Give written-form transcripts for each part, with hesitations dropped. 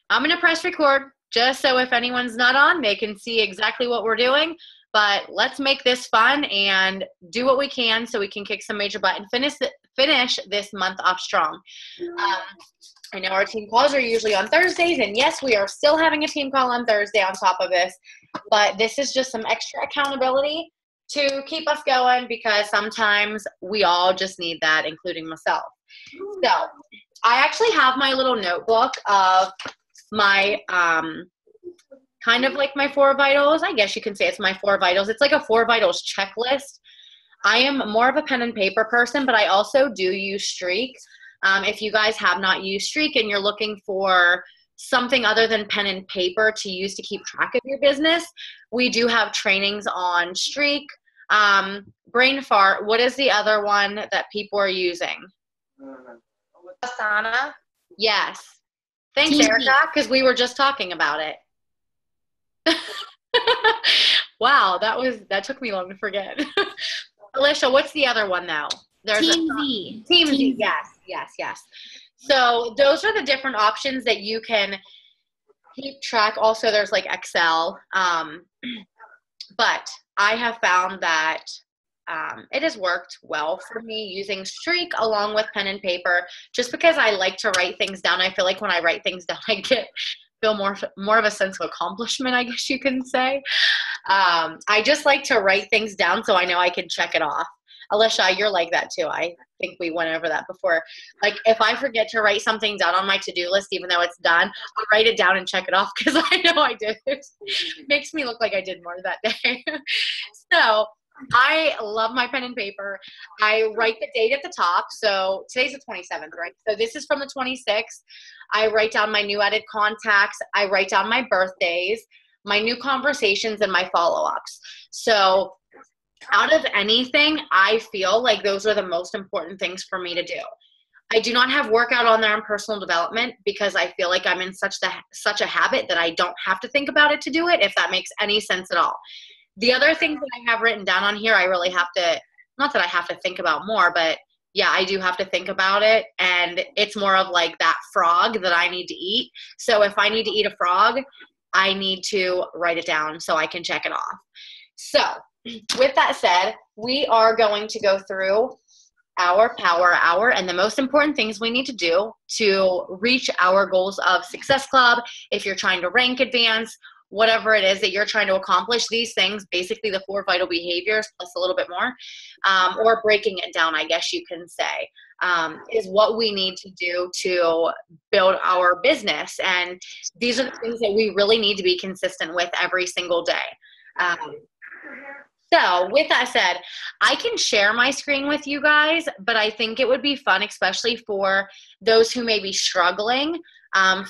I'm going to press record just so if anyone's not on, they can see exactly what we're doing. But let's make this fun and do what we can so we can kick some major butt and finish this month off strong. Um, I know our team calls are usually on Thursdays, and yes, we are still having a team call on Thursday on top of this. But this is just some extra accountability to keep us going because sometimes we all just need that, including myself. So I actually have my little notebook of my kind of like my four vitals. I guess you can say it's my four vitals. It's like a four vitals checklist. I am more of a pen and paper person, but I also do use Streak. If you guys have not used Streak and you're looking for something other than pen and paper to use to keep track of your business, we do have trainings on Streak. Brain fart. What is the other one that people are using? Asana. Yes. Thanks, Team Erica, because we were just talking about it. Wow, that took me long to forget. Alicia, what's the other one though? Team Z. Team Z. Yes. So those are the different options that you can keep track. Also, there's like Excel. But I have found that it has worked well for me using Streak along with pen and paper, just because I like to write things down. I feel like when I write things down, I feel more of a sense of accomplishment, I guess you can say. I just like to write things down so I know I can check it off. Alicia, you're like that too. I think we went over that before. Like if I forget to write something down on my to-do list, even though it's done, I'll write it down and check it off because I know I did. It makes me look like I did more that day. So I love my pen and paper. I write the date at the top. So today's the 27th, right? So this is from the 26th. I write down my new added contacts. I write down my birthdays, my new conversations, and my follow-ups. So out of anything, I feel like those are the most important things for me to do. I do not have workout on there in personal development because I feel like I'm in such a habit that I don't have to think about it to do it, if that makes any sense at all. The other things that I have written down on here, I really have to, not that I have to think about more, but yeah, I do have to think about it. And it's more of like that frog that I need to eat. So if I need to eat a frog, I need to write it down so I can check it off. So with that said, we are going to go through our power hour and the most important things we need to do to reach our goals of Success Club. If you're trying to rank advance, whatever it is that you're trying to accomplish, these things, basically the 4 vital behaviors plus a little bit more, or breaking it down, I guess you can say, is what we need to do to build our business. And these are the things that we really need to be consistent with every single day. So with that said, I can share my screen with you guys, but I think it would be fun, especially for those who may be struggling,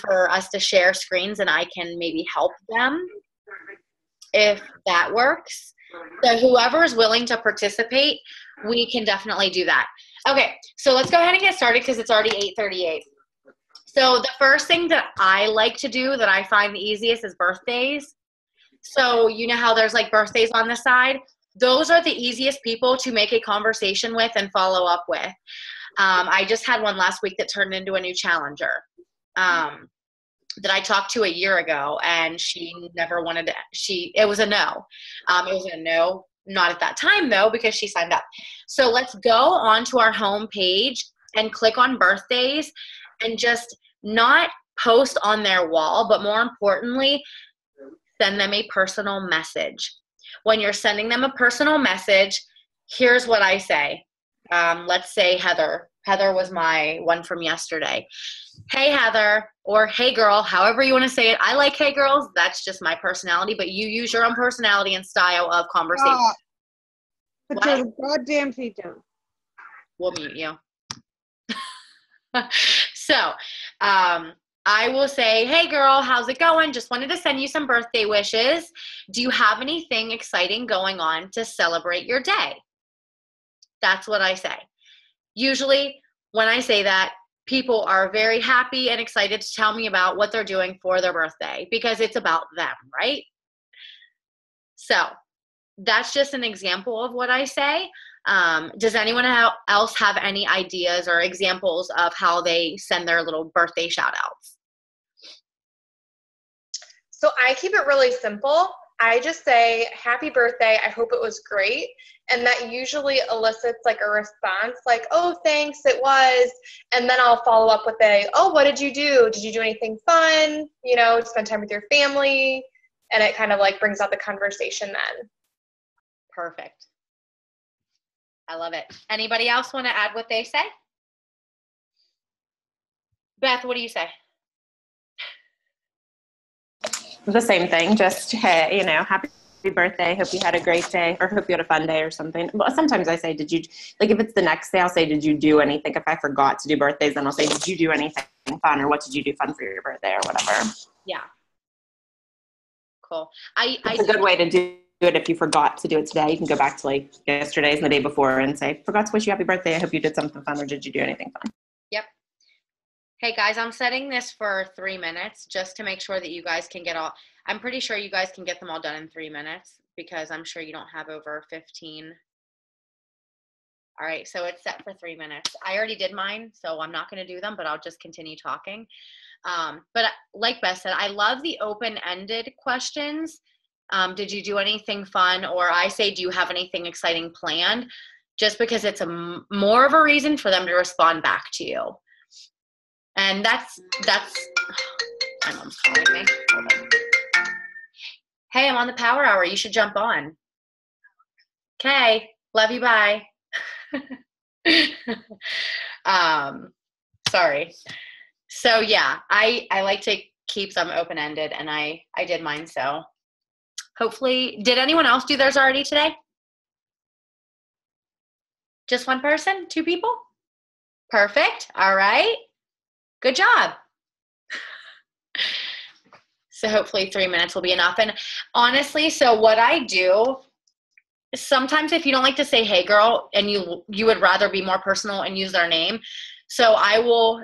for us to share screens and I can maybe help them if that works. So whoever is willing to participate, we can definitely do that. Okay, so let's go ahead and get started because it's already 8:38. So the first thing that I like to do that I find the easiest is birthdays. So you know how there's like birthdays on the side? Those are the easiest people to make a conversation with and follow up with. I just had one last week that turned into a new challenger that I talked to a year ago, and she never wanted to, it was a no. It was a no, not at that time though, because she signed up. So let's go on to our home page and click on birthdays and just not post on their wall, but more importantly, send them a personal message. When you're sending them a personal message, here's what I say. Let's say Heather. Heather was my one from yesterday. Hey, Heather, or hey, girl, however you want to say it. I like hey, girls. That's just my personality, but you use your own personality and style of conversation. Put your goddamn feet down. We'll mute you. So, I will say, hey girl, how's it going? Just wanted to send you some birthday wishes. Do you have anything exciting going on to celebrate your day? That's what I say. Usually when I say that, people are very happy and excited to tell me about what they're doing for their birthday because it's about them, right? So that's just an example of what I say. Does anyone else have any ideas or examples of how they send their little birthday shout outs? So I keep it really simple. I just say, happy birthday, I hope it was great. And that usually elicits like a response like, oh, thanks, it was. And then I'll follow up with oh, what did you do? Did you do anything fun? You know, spend time with your family. And it kind of like brings out the conversation then. Perfect. I love it. Anybody else want to add what they say? Beth, what do you say? The same thing, just, hey, you know, happy birthday, hope you had a great day, or hope you had a fun day or something. But sometimes I say, did you, like if it's the next day, I'll say, did you do anything? If I forgot to do birthdays, then I'll say, did you do anything fun, or what did you do fun for your birthday, or whatever. Yeah. Cool. It's a good way to do it if you forgot to do it today. You can go back to like yesterday's and the day before and say, forgot to wish you happy birthday, I hope you did something fun, or did you do anything fun? Yep. Hey guys, I'm setting this for 3 minutes just to make sure that you guys can I'm pretty sure you guys can get them all done in 3 minutes because I'm sure you don't have over 15. All right, so it's set for 3 minutes. I already did mine, so I'm not going to do them, but I'll just continue talking. But like Beth said, I love the open-ended questions. Did you do anything fun? Or I say, do you have anything exciting planned? Just because it's more of a reason for them to respond back to you. And that's my mom's calling me. Hold on. Hey, I'm on the Power Hour. You should jump on. Okay. Love you. Bye. Sorry. So yeah, I like to keep them open-ended, and I did mine. So hopefully, did anyone else do theirs already today? Just one person? 2 people? Perfect. All right. Good job. So hopefully 3 minutes will be enough. And honestly, so what I do, sometimes if you don't like to say, hey girl, and you would rather be more personal and use their name. So I will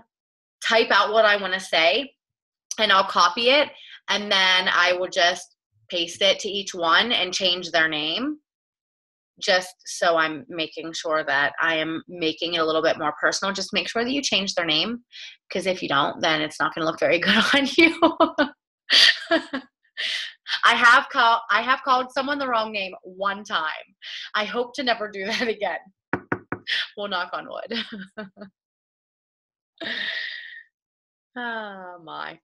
type out what I want to say and I'll copy it. And then I will just paste it to each one and change their name. Just so I'm making sure that I am making it a little bit more personal. Just make sure that you change their name, because if you don't, then it's not going to look very good on you. I have called someone the wrong name one time. I hope to never do that again. We'll knock on wood. Oh my.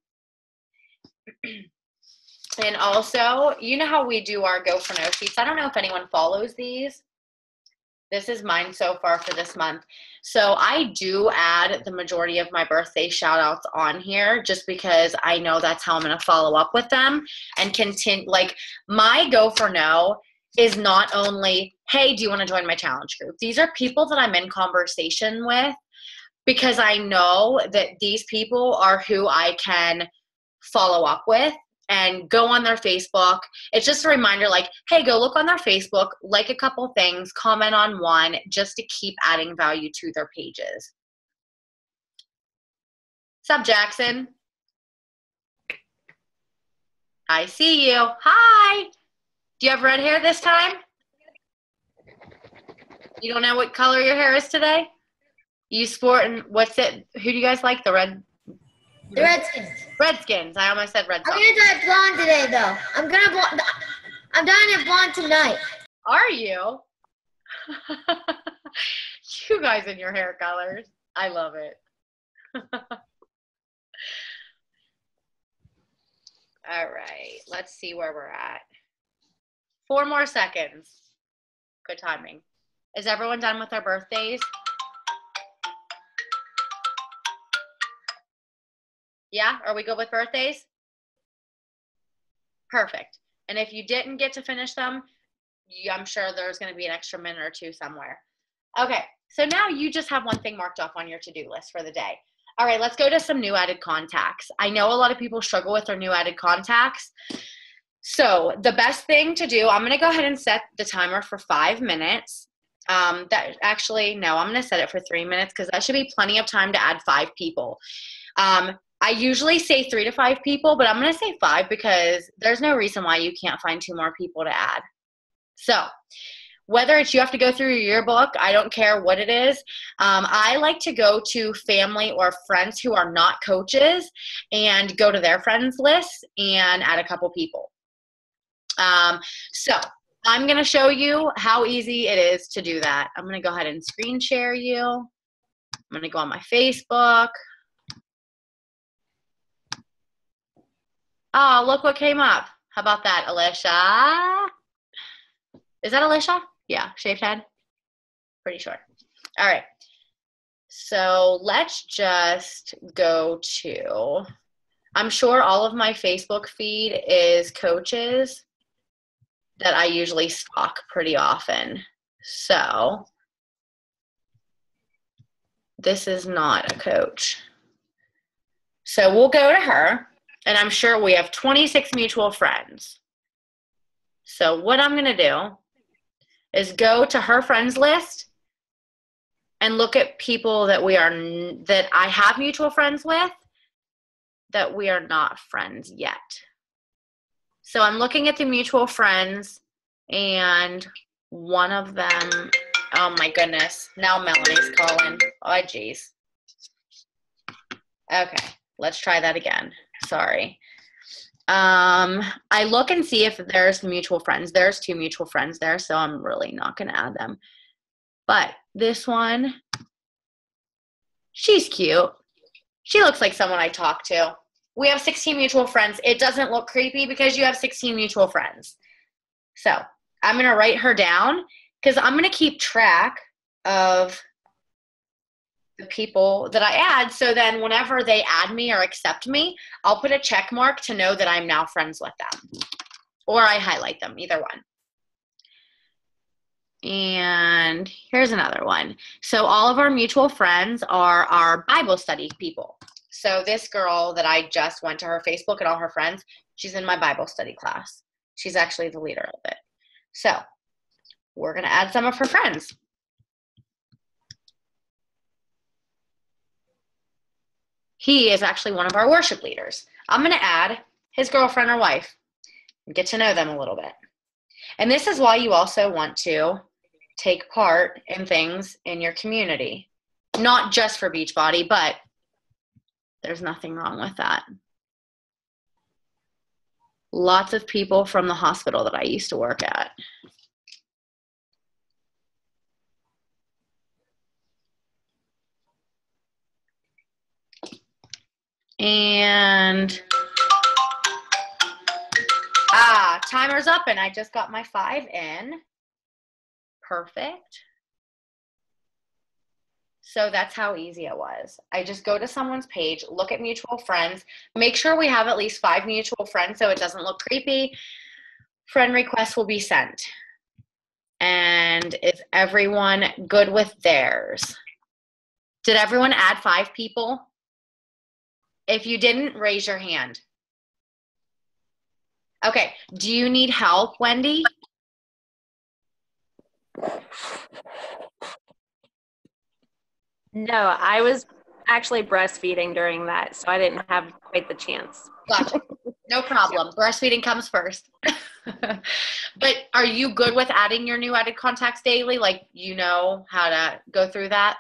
And also, you know how we do our Go for No sheets? I don't know if anyone follows these. This is mine so far for this month. So I do add the majority of my birthday shout outs on here just because I know that's how I'm going to follow up with them and continue. Like, my Go for No is not only, hey, do you want to join my challenge group? These are people that I'm in conversation with because I know that these people are who I can follow up with and go on their Facebook. It's just a reminder, like, hey, go look on their Facebook, like a couple things, comment on one, just to keep adding value to their pages. What's up, Jackson? I see you. Hi. Do you have red hair this time? You don't know what color your hair is today? You sport, and what's it? Who do you guys like? The Redskins. Redskins. I almost said Red Sox. I'm gonna dye blonde today, though. I'm dyeing it blonde tonight. Are you? You guys and your hair colors. I love it. All right. Let's see where we're at. 4 more seconds. Good timing. Is everyone done with their birthdays? Yeah? Are we good with birthdays? Perfect. And if you didn't get to finish them, I'm sure there's going to be an extra minute or 2 somewhere. Okay. So now you just have one thing marked off on your to-do list for the day. All right. Let's go to some new added contacts. I know a lot of people struggle with their new added contacts. So the best thing to do, I'm going to go ahead and set the timer for 5 minutes. I'm going to set it for 3 minutes because that should be plenty of time to add 5 people. I usually say 3 to 5 people, but I'm going to say 5 because there's no reason why you can't find 2 more people to add. So whether it's you have to go through your yearbook, I don't care what it is. I like to go to family or friends who are not coaches and go to their friends list and add a couple people. So I'm going to show you how easy it is to do that. I'm going to go ahead and screen share you. I'm going to go on my Facebook. Oh, look what came up. How about that, Alicia? Is that Alicia? Yeah, shaved head. Pretty sure. All right. So let's just go to, I'm sure all of my Facebook feed is coaches that I usually stalk pretty often. So this is not a coach. So we'll go to her, and I'm sure we have 26 mutual friends. So what I'm going to do is go to her friends list and look at people that that I have mutual friends with that we are not friends yet. So I'm looking at the mutual friends, and one of them, oh my goodness, now Melanie's calling. Oh, geez. Okay, let's try that again. Sorry. I look and see if there's mutual friends. There's 2 mutual friends there, so I'm really not going to add them. But this one, she's cute. She looks like someone I talk to. We have 16 mutual friends. It doesn't look creepy because you have 16 mutual friends. So I'm going to write her down because I'm going to keep track of the people that I add. So then whenever they add me or accept me, I'll put a check mark to know that I'm now friends with them. Or I highlight them, either one. And here's another one. So all of our mutual friends are our Bible study people. So this girl that I just went to her Facebook and all her friends, she's in my Bible study class. She's actually the leader of it. So we're going to add some of her friends. He is actually one of our worship leaders. I'm going to add his girlfriend or wife and get to know them a little bit. And this is why you also want to take part in things in your community. Not just for Beachbody, but there's nothing wrong with that. Lots of people from the hospital that I used to work at. And timer's up, and I just got my 5 in. Perfect. So that's how easy it was. I just go to someone's page, look at mutual friends, make sure we have at least 5 mutual friends so it doesn't look creepy. Friend requests will be sent. And is everyone good with theirs? Did everyone add 5 people? If you didn't, raise your hand. Okay, do you need help, Wendy? No, I was actually breastfeeding during that, so I didn't have quite the chance. Gotcha. No problem. Breastfeeding comes first. But are you good with adding your new added contacts daily? Like, you know how to go through that?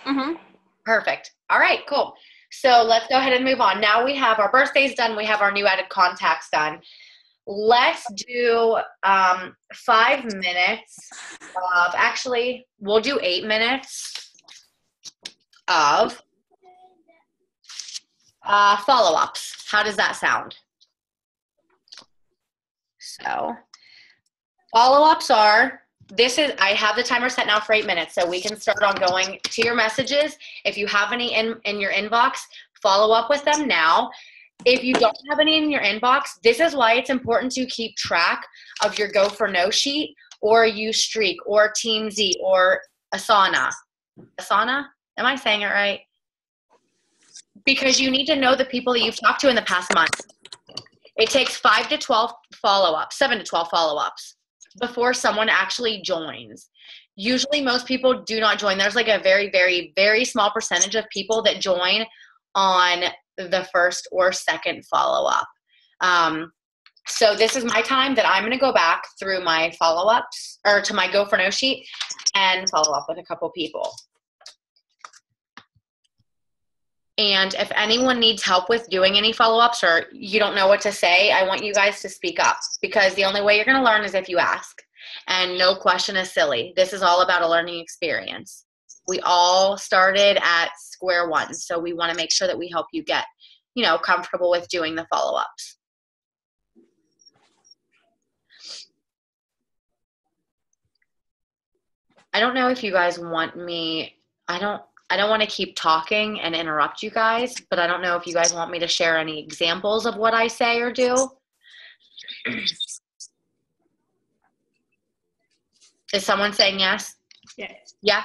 Mm-hmm. Perfect. All right, cool. So let's go ahead and move on. Now we have our birthdays done. We have our new added contacts done. Let's do 5 minutes of, actually, we'll do 8 minutes of follow-ups. How does that sound? So follow-ups are, I have the timer set now for 8 minutes, so we can start on going to your messages. If you have any in your inbox, follow up with them now. If you don't have any in your inbox, this is why it's important to keep track of your Go for No sheet, or use Streak, or Team Z, or Asana. Asana? Am I saying it right? Because you need to know the people that you've talked to in the past month. It takes 5 to 12 follow-ups, 7 to 12 follow-ups before someone actually joins. Usually most people do not join. There's like a very, very, very small percentage of people that join on the first or second follow-up. So this is my time that I'm going to go back through my follow-ups or to my Go for No sheet and follow up with a couple people. And if anyone needs help with doing any follow-ups or you don't know what to say, I want you guys to speak up, because the only way you're going to learn is if you ask. And no question is silly. This is all about a learning experience. We all started at square one, so we want to make sure that we help you get, comfortable with doing the follow-ups. I don't know if you guys want me, I don't want to keep talking and interrupt you guys, but I don't know if you guys want me to share any examples of what I say or do. Is someone saying yes? Yes. Yeah?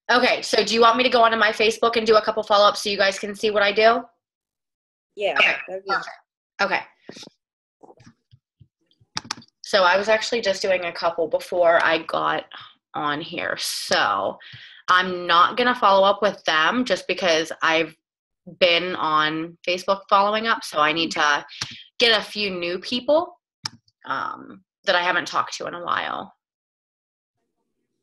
Okay, so do you want me to go onto my Facebook and do a couple follow-ups so you guys can see what I do? Yeah. Okay. Okay. So I was actually just doing a couple before I got on here. So I'm not going to follow up with them just because I've been on Facebook following up. So I need to get a few new people that I haven't talked to in a while.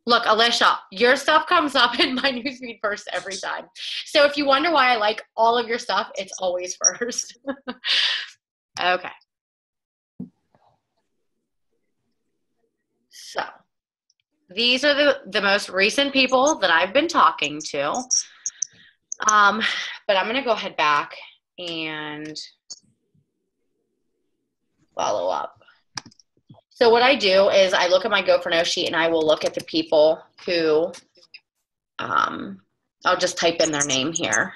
Look, Alicia, your stuff comes up in my newsfeed first every time. So if you wonder why I like all of your stuff, it's always first. Okay. So these are the most recent people that I've been talking to. But I'm going to go ahead back and follow up. So what I do is I look at my Go for No sheet and I will look at the people who, I'll just type in their name here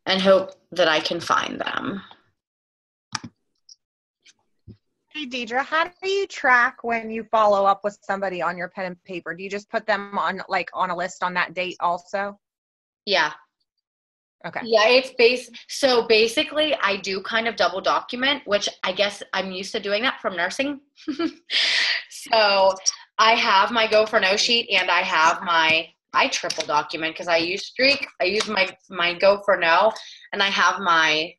and hope that I can find them. Hey, Deidre, how do you track when you follow up with somebody on your pen and paper? Do you just put them on a list on that date also? Yeah. Okay. Yeah, so basically I do kind of double document, which I guess I'm used to doing that from nursing. So I have my Go for No sheet and I have I triple document because I use Streak. I use my Go for No and I have my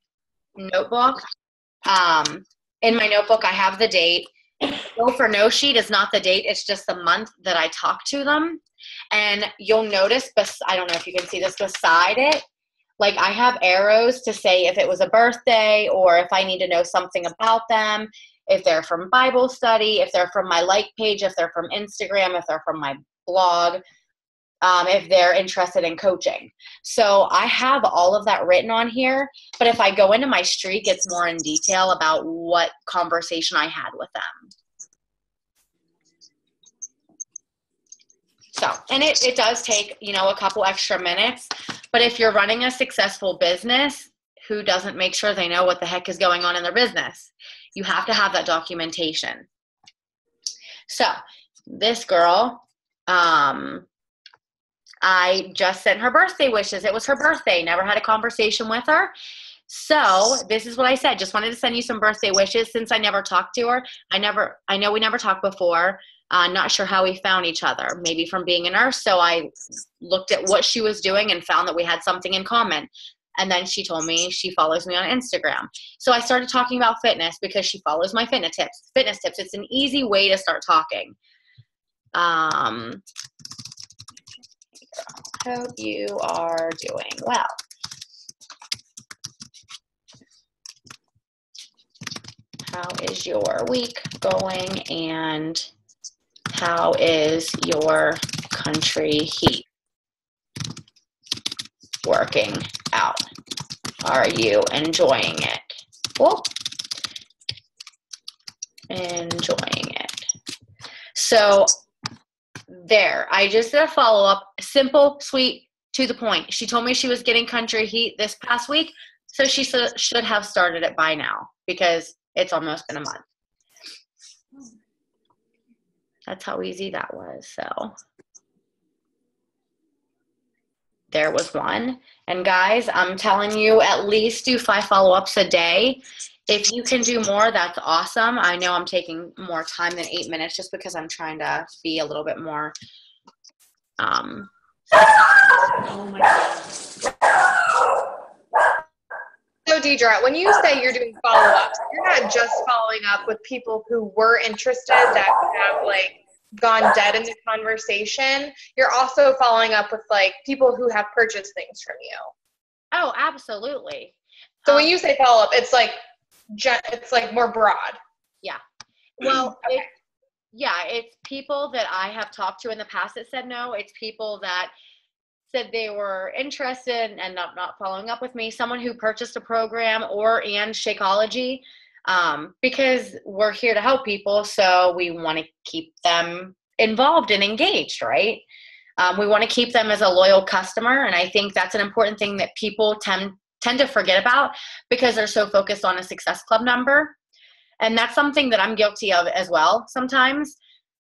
notebook. In my notebook, I have the date. Go for No sheet is not the date. It's just the month that I talk to them. And you'll notice, I don't know if you can see this beside it, like I have arrows to say if it was a birthday or if I need to know something about them, if they're from Bible study, if they're from my like page, if they're from Instagram, if they're from my blog, if they're interested in coaching. So I have all of that written on here, but if I go into my Streak, it's more in detail about what conversation I had with them. So, and it does take, a couple extra minutes, but if you're running a successful business, who doesn't make sure they know what the heck is going on in their business? You have to have that documentation. So this girl, I just sent her birthday wishes. It was her birthday. Never had a conversation with her. So this is what I said. Just wanted to send you some birthday wishes since I never talked to her. I know we never talked before. Not sure how we found each other. Maybe from being a nurse. So I looked at what she was doing and found that we had something in common. And then she told me she follows me on Instagram. So I started talking about fitness because she follows my fitness tips. It's an easy way to start talking. Hope you are doing well. How is your week going and how is your country heat working out? Are you enjoying it? Well, enjoying it. So there, I just did a follow-up, simple, sweet, to the point. She told me she was getting country heat this past week, so she should have started it by now because it's almost been a month. That's how easy that was. So there was one. And guys, I'm telling you, at least do 5 follow-ups a day. If you can do more, that's awesome. I know I'm taking more time than 8 minutes just because I'm trying to be a little bit more. Oh my God. So, Deidre, when you say you're doing follow-ups, you're not just following up with people who were interested that have like gone dead in the conversation. You're also following up with like people who have purchased things from you. Oh, absolutely. So when you say follow-up, it's like more broad. Yeah. Well, it's people that I have talked to in the past that said no. It's people that said they were interested and not following up with me. Someone who purchased a program and Shakeology, because we're here to help people. So we want to keep them involved and engaged, right? We want to keep them as a loyal customer. And I think that's an important thing that people tend to forget about because they're so focused on a Success Club number. And that's something that I'm guilty of as well sometimes.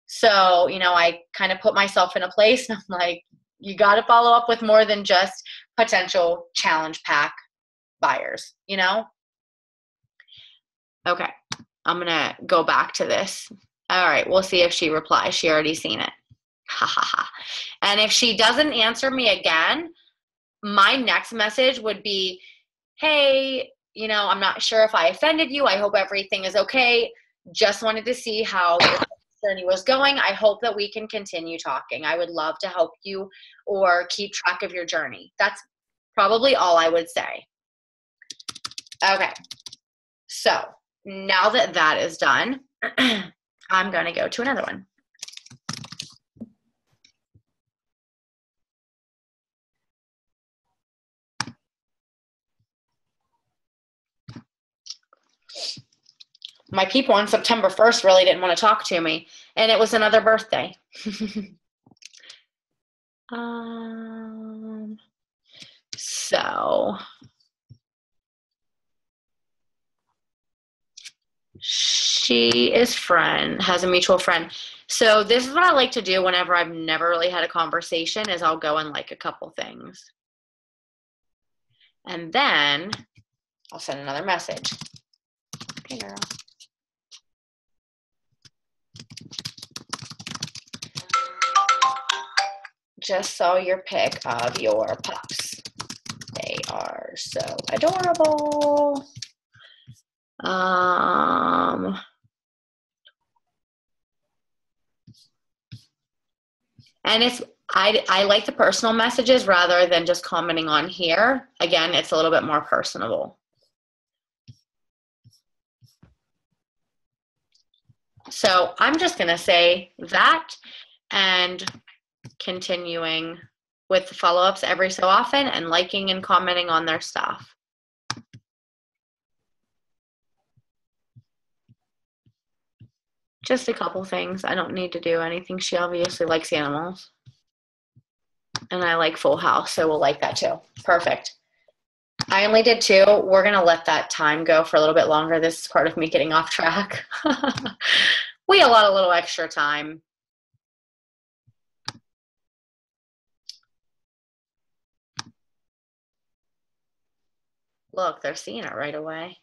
So, I kind of put myself in a place and I'm like, you got to follow up with more than just potential challenge pack buyers, Okay, I'm going to go back to this. All right, we'll see if she replies. She already seen it. Ha ha ha. And if she doesn't answer me again, my next message would be, hey, I'm not sure if I offended you. I hope everything is okay. Just wanted to see how your journey was going. I hope that we can continue talking. I would love to help you or keep track of your journey. That's probably all I would say. Okay. So now that that is done, I'm going to go to another one. My people on September 1st really didn't want to talk to me, and it was another birthday. So she has a mutual friend. So this is what I like to do whenever I've never really had a conversation is I'll go and like a couple things. And then I'll send another message. Okay, girl. Just saw your pic of your pups. They are so adorable. And I like the personal messages rather than just commenting on here. Again, it's a little bit more personable. So I'm just going to say that and continuing with the follow-ups every so often and liking and commenting on their stuff. Just a couple things. I don't need to do anything. She obviously likes animals. And I like Full House, so we'll like that too. Perfect. I only did 2. We're going to let that time go for a little bit longer. This is part of me getting off track. We allot a little extra time. Look, they're seeing it right away.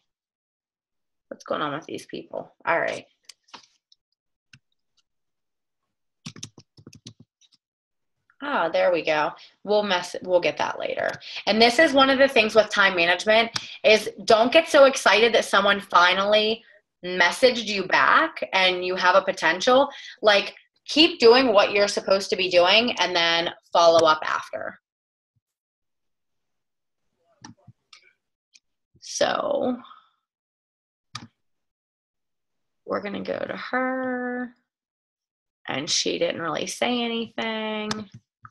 What's going on with these people? All right. Oh, there we go. We'll get that later. And this is one of the things with time management is don't get so excited that someone finally messaged you back and you have a potential. Like, keep doing what you're supposed to be doing and then follow up after. So we're going to go to her. And she didn't really say anything,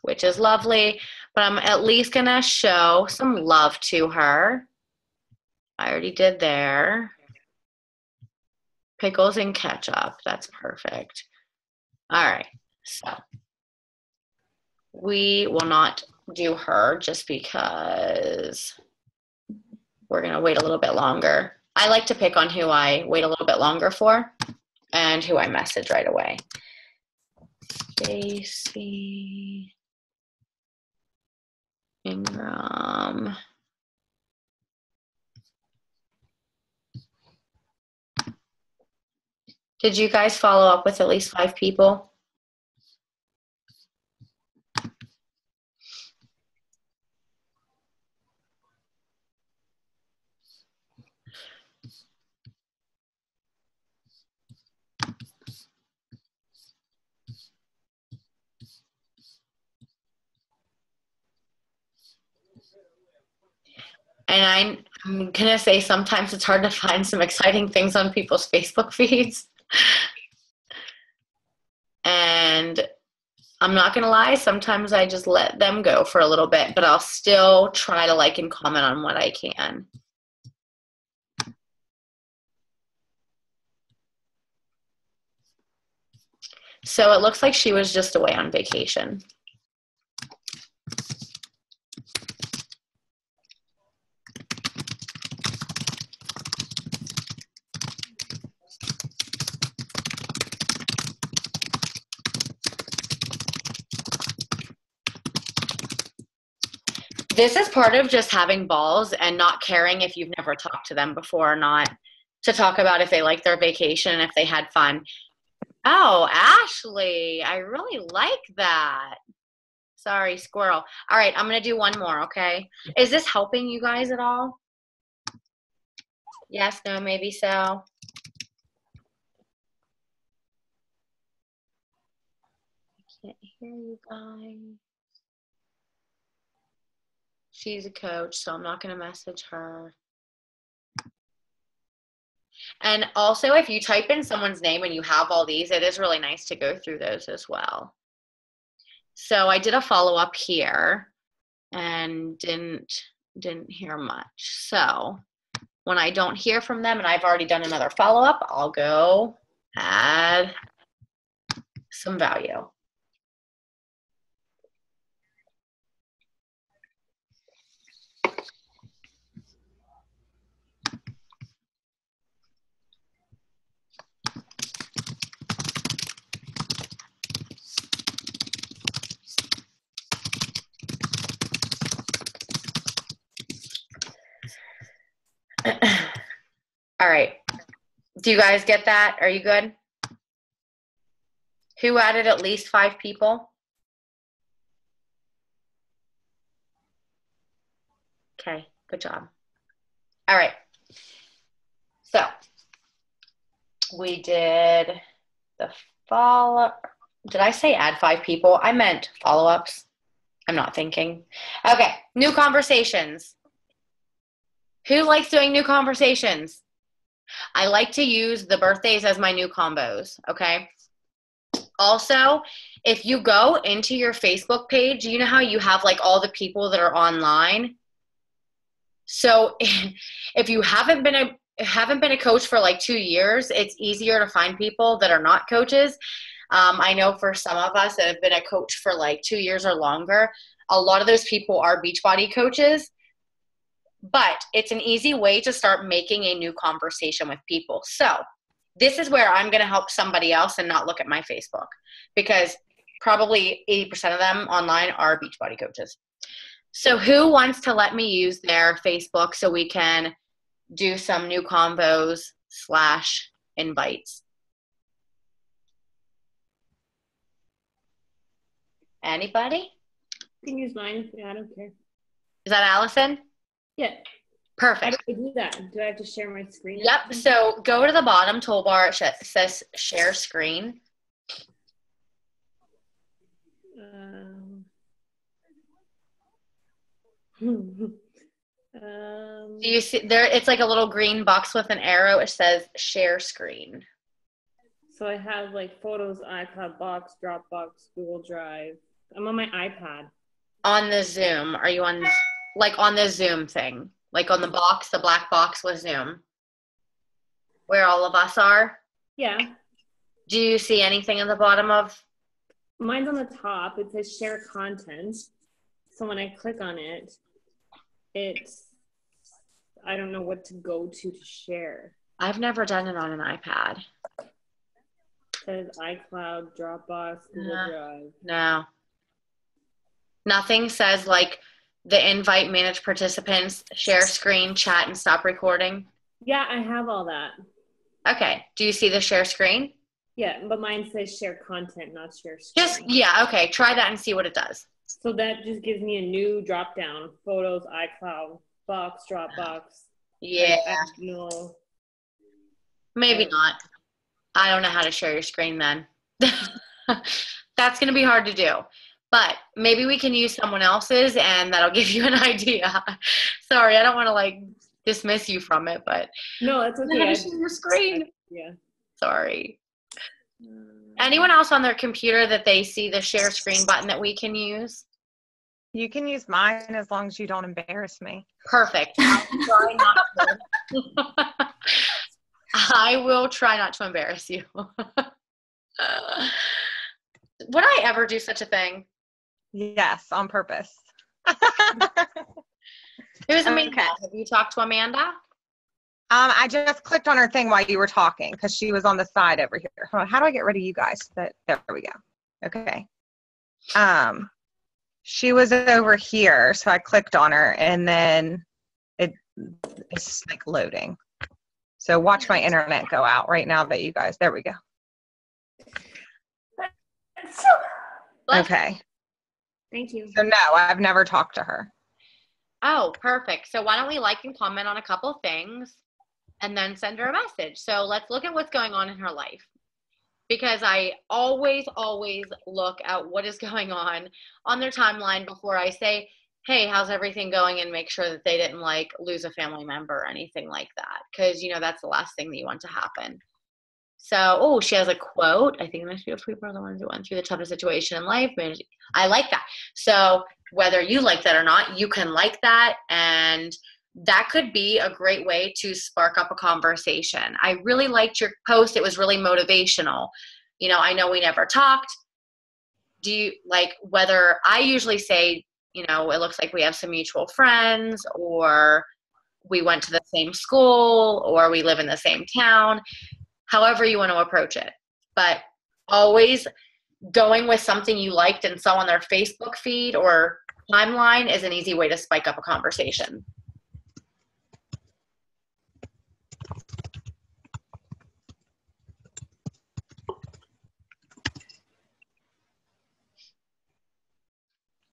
which is lovely. But I'm at least going to show some love to her. I already did there. Pickles and ketchup. That's perfect. All right. So we will not do her just because we're going to wait a little bit longer. I like to pick on who I wait a little bit longer for and who I message right away. Stacy Ingram. Did you guys follow up with at least 5 people? And I'm going to say sometimes it's hard to find some exciting things on people's Facebook feeds. And I'm not going to lie, sometimes I just let them go for a little bit, but I'll still try to like and comment on what I can. So it looks like she was just away on vacation. This is part of just having balls and not caring if you've never talked to them before or not, to talk about if they liked their vacation and if they had fun. Oh, Ashley, I really like that. Sorry, squirrel. All right, I'm going to do one more, okay? Is this helping you guys at all? Yes, no, maybe so. I can't hear you guys. She's a coach, so I'm not going to message her. And also, if you type in someone's name and you have all these, it is really nice to go through those as well. So I did a follow-up here and didn't hear much. So when I don't hear from them and I've already done another follow-up, I'll go add some value. All right. Do you guys get that? Are you good? Who added at least 5 people? Okay, good job. All right. So we did the follow. Did I say add 5 people? I meant follow-ups. I'm not thinking. Okay, new conversations. Who likes doing new conversations? I like to use the birthdays as my new combos, okay? Also, if you go into your Facebook page, you know how you have like all the people that are online? So if you haven't been a coach for like 2 years, it's easier to find people that are not coaches. I know for some of us that have been a coach for like 2 years or longer, a lot of those people are Beachbody coaches. But it's an easy way to start making a new conversation with people. So this is where I'm going to help somebody else and not look at my Facebook, because probably 80% of them online are Beachbody coaches. So who wants to let me use their Facebook so we can do some new combos / invites? Anybody? You can use mine. Yeah, I don't care. Is that Allison? Yeah. Perfect. How do I do that? Do I have to share my screen? Yep. So go to the bottom toolbar. It says share screen. Do you see there? It's like a little green box with an arrow. It says share screen. So I have like photos, iCloud, Box, Dropbox, Google Drive. I'm on my iPad. On the Zoom. Are you on the Zoom thing? Like on the box, the black box with Zoom, where all of us are? Yeah. Do you see anything at the bottom of? Mine's on the top. It says share content. So when I click on it, I don't know what to go to share. I've never done it on an iPad. It says iCloud, Dropbox, Google Drive. No. Nothing says like the invite, manage participants, share screen, chat, and stop recording? Yeah, I have all that. Okay. Do you see the share screen? Yeah, but mine says share content, not share screen. Okay. Try that and see what it does. So that just gives me a new drop down. Photos, iCloud, Box, Dropbox. Yeah. No. Maybe not. I don't know how to share your screen then. That's going to be hard to do. But maybe we can use someone else's, and that'll give you an idea. Sorry, I don't want to like dismiss you from it, but No, that's you okay. have to share your screen. Yeah. Sorry. Anyone else on their computer that they see the share screen button that we can use? You can use mine as long as you don't embarrass me. Perfect. I'll try not to. I will try not to embarrass you. Would I ever do such a thing? Yes, on purpose. Who's Amanda? Okay. Have you talked to Amanda? I just clicked on her thing while you were talking because she was on the side over here. Hold on, how do I get rid of you guys? There we go. Okay. She was over here, so I clicked on her, and then it's like loading. So watch my internet go out right now that you guys. There we go. Okay. Thank you. So no, I've never talked to her. Oh, perfect. So why don't we like and comment on a couple of things and then send her a message. So let's look at what's going on in her life. Because I always look at what is going on their timeline before I say, hey, how's everything going? And make sure that they didn't like lose a family member or anything like that. Because, you know, that's the last thing that you want to happen. So, she has a quote. I think most people are the ones who went through the toughest situation in life. I like that. So whether you like that or not, you can like that. And that could be a great way to spark up a conversation. I really liked your post. It was really motivational. You know, I know we never talked. Do you like whether I usually say, you know, it looks like we have some mutual friends, or we went to the same school, or we live in the same town, however you want to approach it. But always going with something you liked and saw on their Facebook feed or timeline is an easy way to spike up a conversation.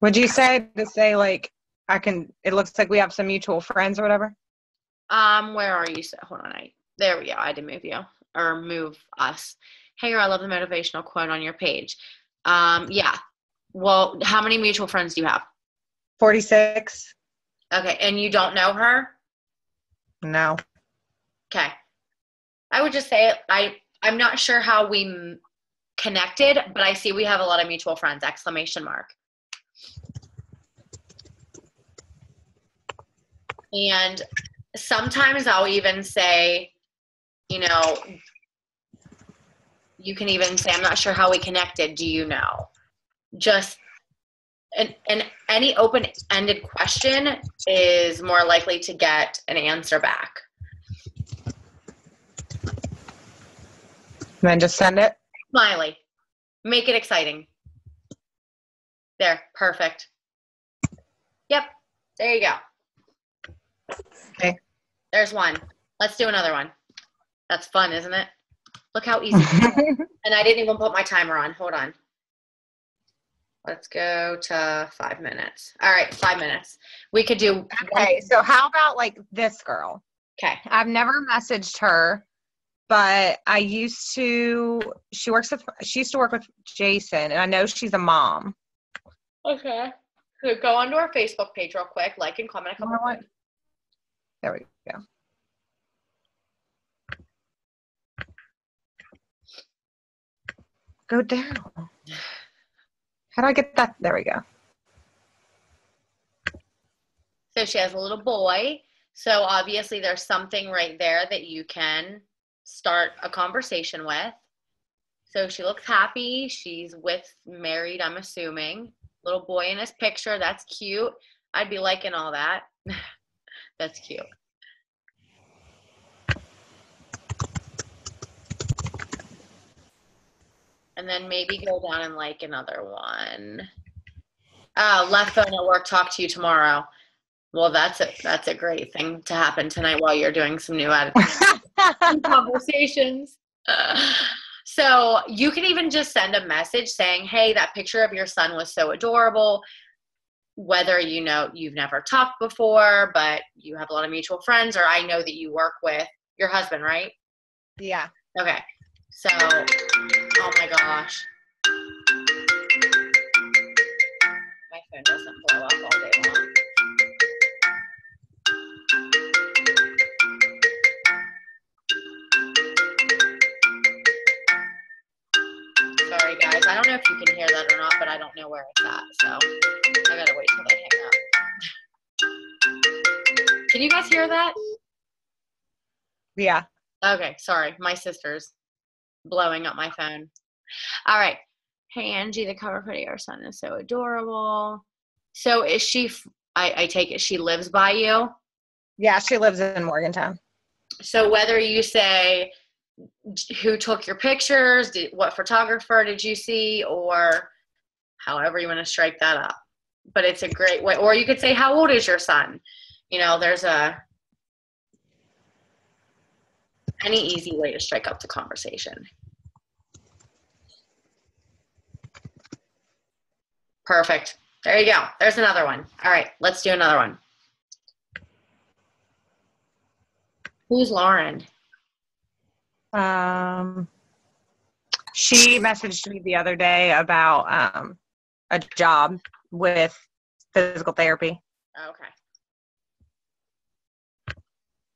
Would you say to say like it looks like we have some mutual friends or whatever? Where are you? Hold on. There we go. I did move you or move us. Hey, I love the motivational quote on your page. Yeah. Well, how many mutual friends do you have? 46. Okay. And you don't know her? No. Okay. I would just say I'm not sure how we connected, but I see we have a lot of mutual friends, ! And sometimes I'll even say, you know, you can even say, I'm not sure how we connected. Do you know? Just and any open-ended question is more likely to get an answer back. And then just send it. Smiley. Make it exciting. There. Perfect. Yep. There you go. Okay. There's one. Let's do another one. That's fun, isn't it? Look how easy. And I didn't even put my timer on. Hold on. Let's go to 5 minutes. All right, 5 minutes. We could do. Okay, so how about like this girl? Okay. I've never messaged her, but she used to work with Jason, and I know she's a mom. Okay. So go onto our Facebook page real quick, like and comment a couple of things. There we go. Go down. How do I get that? There we go. So she has a little boy. So obviously there's something right there that you can start a conversation with. So she looks happy. She's married, I'm assuming. Little boy in his picture. That's cute. I'd be liking all that. That's cute. And then maybe go down and like another one. Left phone at work, talk to you tomorrow. Well, that's a great thing to happen tonight while you're doing some new conversations. So you can even just send a message saying, hey, that picture of your son was so adorable. Whether you know you've never talked before, but you have a lot of mutual friends, or I know that you work with your husband, right? Yeah. Okay. So, oh my gosh. phone doesn't blow up all day long. Sorry guys, I don't know if you can hear that or not, but I don't know where it's at, so I gotta wait till they hang up. Can you guys hear that? Yeah. Okay, sorry, my sister's blowing up my phone. All right. Hey Angie, the cover photo of your son is so adorable. So is she, I take it she lives by you? Yeah, she lives in Morgantown. So whether you say who took your pictures, what photographer did you see, or however you want to strike that up. But it's a great way. Or you could say, how old is your son? You know, there's any easy way to strike up the conversation. Perfect. There you go. There's another one. All right, let's do another one. Who's Lauren? She messaged me the other day about a job with physical therapy. Okay.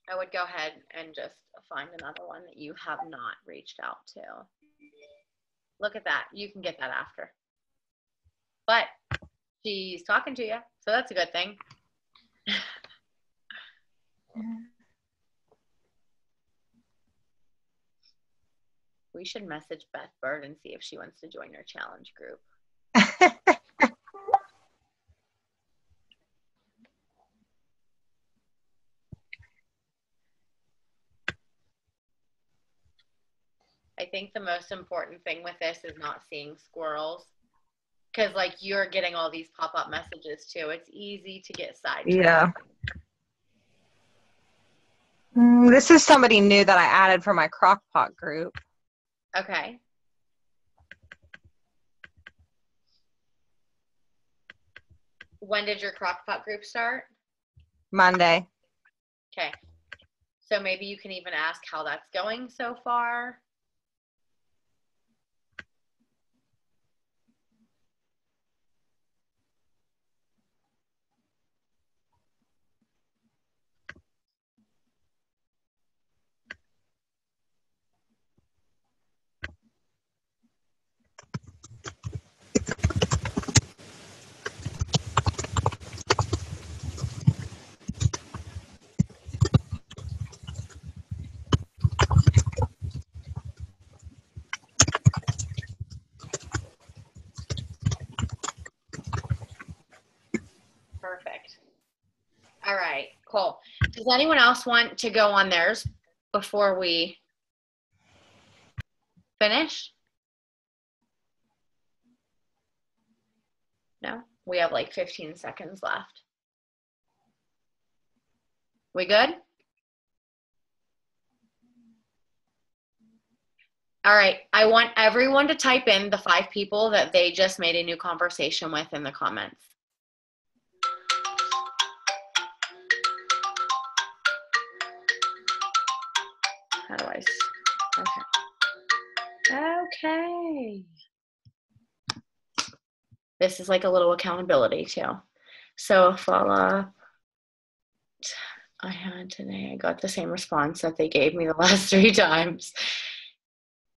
I would go ahead and just find another one that you have not reached out to. Look at that. You can get that after. But she's talking to you, so that's a good thing. We should message Beth Bird and see if she wants to join our challenge group. I think the most important thing with this is not seeing squirrels. Because, like, you're getting all these pop-up messages, too. It's easy to get sidetracked. Yeah. This is somebody new that I added for my crockpot group. Okay. When did your crockpot group start? Monday. Okay. So maybe you can even ask how that's going so far. Perfect. All right, cool. Does anyone else want to go on theirs before we finish? No? We have like 15 seconds left. We good? All right, I want everyone to type in the 5 people that they just made a new conversation with in the comments. How do I, okay. This is like a little accountability too. So follow, I had today, I got the same response that they gave me the last 3 times.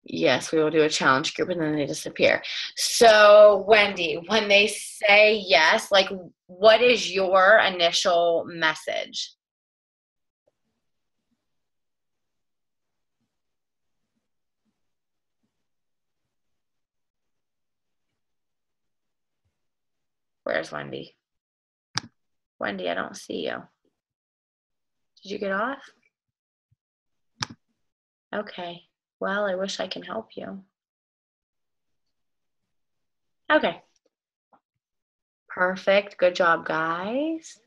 Yes, we will do a challenge group, and then they disappear. So Wendy, when they say yes, like what is your initial message? Where's Wendy? Wendy, I don't see you. Did you get off? Okay. Well, I wish I can help you. Okay. Perfect. Good job, guys.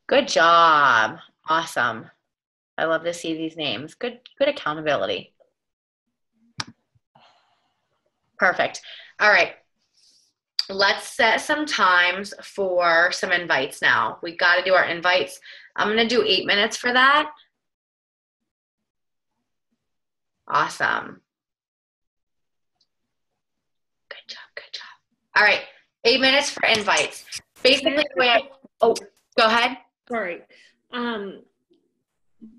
Good job. Awesome. I love to see these names. Good accountability. Perfect. All right. Let's set some times for some invites now. We got to do our invites. I'm going to do 8 minutes for that. Awesome. All right. 8 minutes for invites. Basically, the way go ahead. Sorry.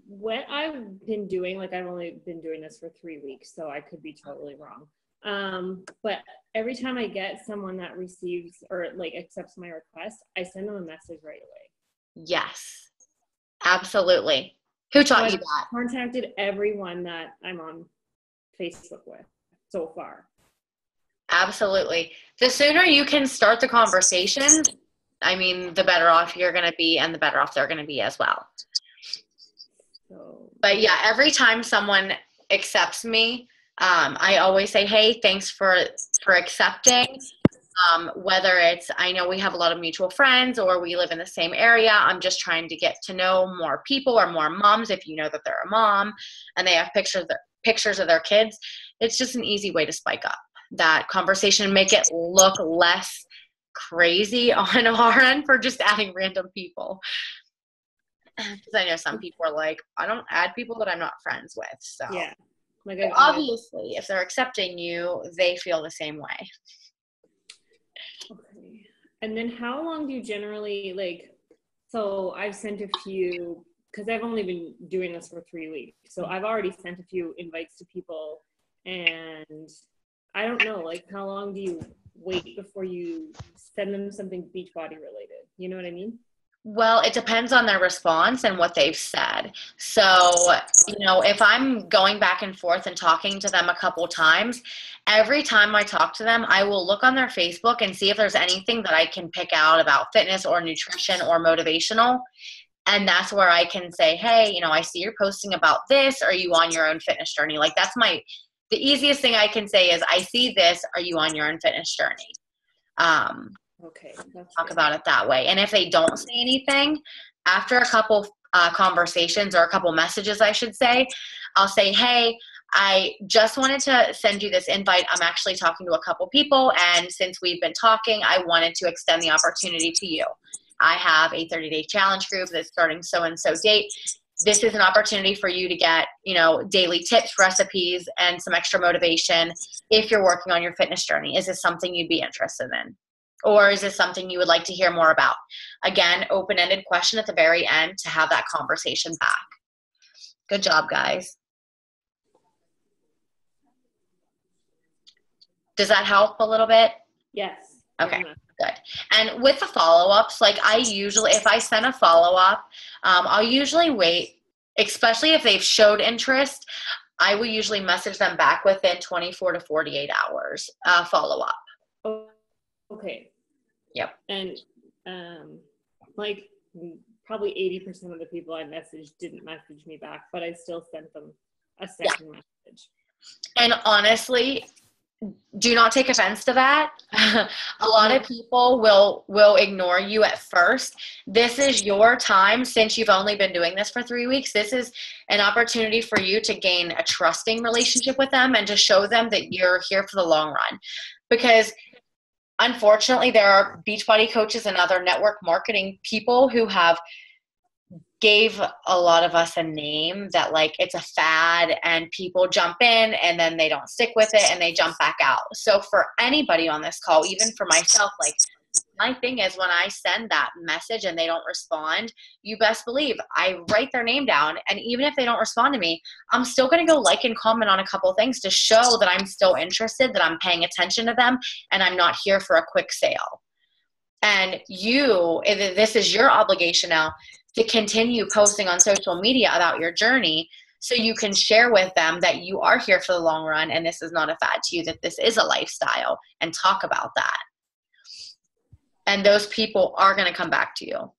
What I've been doing, like I've only been doing this for 3 weeks, so I could be totally wrong. But every time I get someone that receives or like accepts my request, I send them a message right away. Yes, absolutely. Who taught you that? Contacted everyone that I'm on Facebook with so far. Absolutely. The sooner you can start the conversation, I mean, the better off you're going to be and the better off they're going to be as well. But yeah, every time someone accepts me, I always say, hey, thanks for accepting. Whether it's, I know we have a lot of mutual friends or we live in the same area. I'm just trying to get to know more people or more moms. If you know that they're a mom and they have pictures of their kids, it's just an easy way to spike up that conversation and make it look less crazy on our end for just adding random people. Because I know some people are like, I don't add people that I'm not friends with. So yeah, like obviously, if they're accepting you, they feel the same way. Okay. And then how long do you generally so I've sent a few, because I've only been doing this for 3 weeks. So I've already sent a few invites to people, and I don't know, how long do you wait before you send them something Beachbody related? You know what I mean? Well, it depends on their response and what they've said. So, if I'm going back and forth and talking to them a couple times, every time I talk to them, I will look on their Facebook and see if there's anything that I can pick out about fitness or nutrition or motivational. And that's where I can say, hey, I see you're posting about this. Are you on your own fitness journey? That's the easiest thing I can say is, I see this. Are you on your own fitness journey? Okay. Talk about it that way. And if they don't say anything, after a couple conversations or a couple messages, I should say, I'll say, hey, I just wanted to send you this invite. I'm actually talking to a couple people, and since we've been talking, I wanted to extend the opportunity to you. I have a 30-day challenge group that's starting so-and-so date. This is an opportunity for you to get, daily tips, recipes, and some extra motivation if you're working on your fitness journey. Is this something you'd be interested in? Or is this something you would like to hear more about? Again, open-ended question at the very end to have that conversation back. Good job, guys. Does that help a little bit? Yes. Okay, good. And with the follow-ups, if I send a follow-up, I'll usually wait, especially if they've showed interest, I will usually message them back within 24 to 48 hours follow-up. Oh, okay. Yep. And probably 80% of the people I messaged didn't message me back, but I still sent them a second message. And honestly, do not take offense to that. A lot of people will ignore you at first. This is your time. Since you've only been doing this for 3 weeks, this is an opportunity for you to gain a trusting relationship with them and to show them that you're here for the long run. Because unfortunately, there are Beachbody coaches and other network marketing people who have gave a lot of us a name that it's a fad and people jump in and then they don't stick with it and they jump back out. So for anybody on this call, even for myself, my thing is when I send that message and they don't respond, you best believe I write their name down. And even if they don't respond to me, I'm still going to go like and comment on a couple of things to show that I'm still interested, that I'm paying attention to them, and I'm not here for a quick sale. And this is your obligation now to continue posting on social media about your journey so you can share with them that you are here for the long run and this is not a fad to you, that this is a lifestyle, and talk about that. And those people are going to come back to you.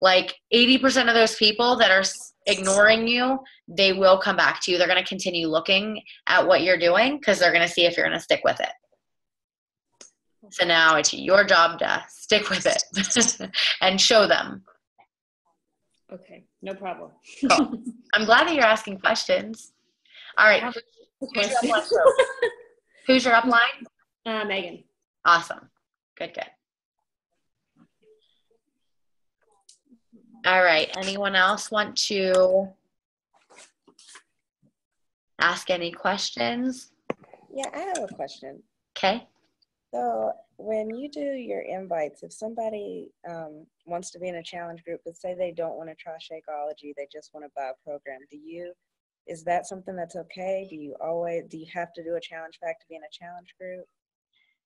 80% of those people that are ignoring you, they will come back to you. They're going to continue looking at what you're doing because they're going to see if you're going to stick with it. So now it's your job to stick with it and show them. Okay, no problem. Cool. I'm glad that you're asking questions. All right. Who's your upline? Megan. Awesome. Good. All right. Anyone else want to ask any questions? Yeah, I have a question. Okay. So when you do your invites, if somebody wants to be in a challenge group, but say they don't want to try Shakeology, they just want to buy a program, is that something that's okay? Do you have to do a challenge pack to be in a challenge group?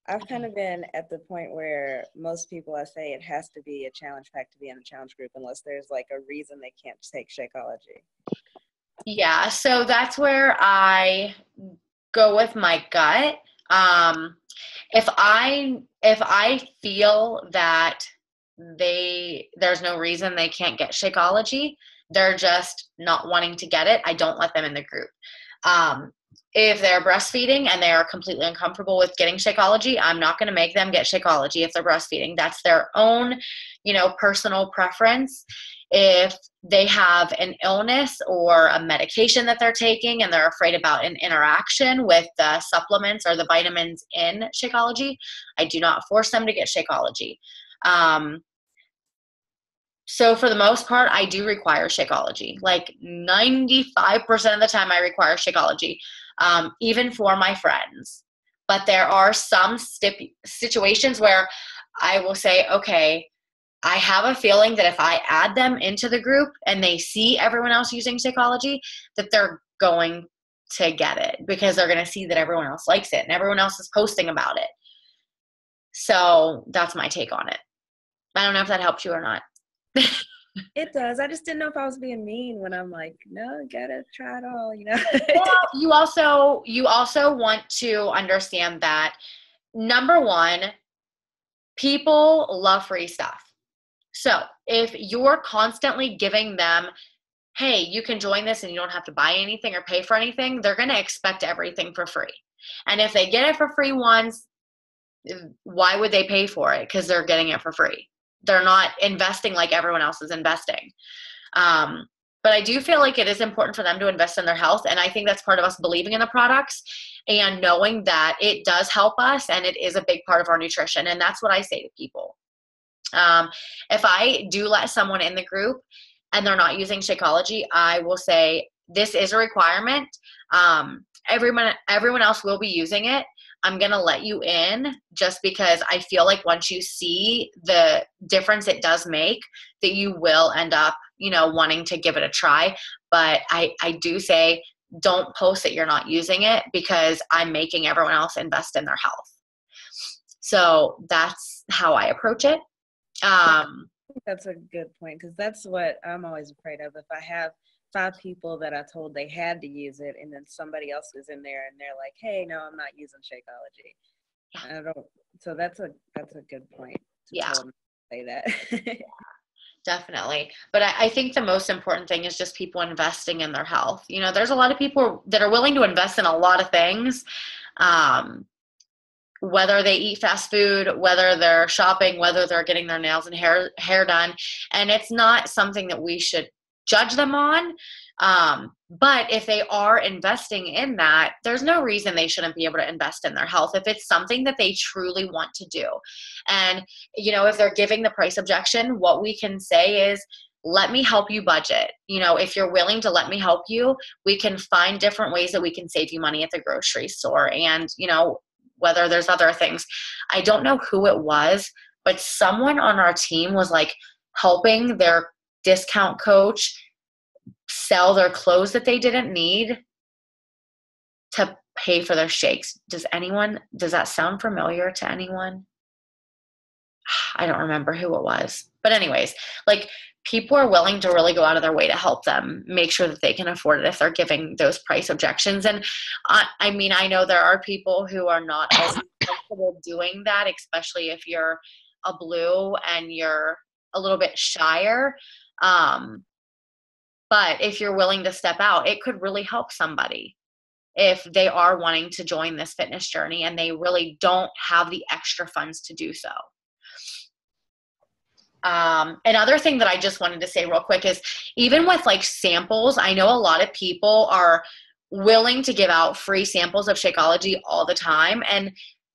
I've kind of been at the point where most people, I say it has to be a challenge pack to be in a challenge group unless there's like a reason they can't take Shakeology. Yeah, so that's where I go with my gut. If I feel that there's no reason they can't get Shakeology, they're just not wanting to get it, I don't let them in the group. If they're breastfeeding and they are completely uncomfortable with getting Shakeology, I'm not going to make them get Shakeology if they're breastfeeding. That's their own, personal preference. If they have an illness or a medication that they're taking and they're afraid about an interaction with the supplements or the vitamins in Shakeology, I do not force them to get Shakeology. So for the most part, I do require Shakeology. Like 95% of the time I require Shakeology, even for my friends. But there are some situations where I will say, okay, I have a feeling that if I add them into the group and they see everyone else using Shakeology, that they're going to get it because they're going to see that everyone else likes it and everyone else is posting about it. So that's my take on it. I don't know if that helped you or not. It does. I just didn't know if I was being mean when I'm like, no, gotta try it all, Well, you also want to understand that, number one, people love free stuff. So if you're constantly giving them, hey, you can join this and you don't have to buy anything or pay for anything, they're going to expect everything for free. And if they get it for free once, why would they pay for it? Because they're getting it for free. They're not investing like everyone else is investing. But I do feel like it is important for them to invest in their health. And I think that's part of us believing in the products and knowing that it does help us and it is a big part of our nutrition. And that's what I say to people. If I do let someone in the group and they're not using Shakeology, I will say this is a requirement. Everyone else will be using it. I'm going to let you in just because I feel like once you see the difference it does make, that you will end up, wanting to give it a try. But I do say don't post that you're not using it because I'm making everyone else invest in their health. So that's how I approach it. I think that's a good point because that's what I'm always afraid of. If I have 5 people that I told they had to use it and then somebody else is in there and they're like, hey, no, I'm not using Shakeology. So that's a good point to say that. Definitely. But I think the most important thing is just people investing in their health. There's a lot of people that are willing to invest in a lot of things, whether they eat fast food, whether they're shopping, whether they're getting their nails and hair done. And it's not something that we should judge them on. But if they are investing in that, there's no reason they shouldn't be able to invest in their health if it's something that they truly want to do. And, if they're giving the price objection, what we can say is, let me help you budget. If you're willing to let me help you, we can find different ways that we can save you money at the grocery store. And, whether there's other things. I don't know who it was, but someone on our team was like helping their discount coach sell their clothes that they didn't need to pay for their shakes. Does that sound familiar to anyone? I don't remember who it was. But anyways, like people are willing to really go out of their way to help them make sure that they can afford it if they're giving those price objections. And I know there are people who are not always comfortable doing that, especially if you're a blue and you're a little bit shyer. But if you're willing to step out, it could really help somebody if they are wanting to join this fitness journey and they really don't have the extra funds to do so. Another thing that I just wanted to say real quick is even with like samples, I know a lot of people are willing to give out free samples of Shakeology all the time. And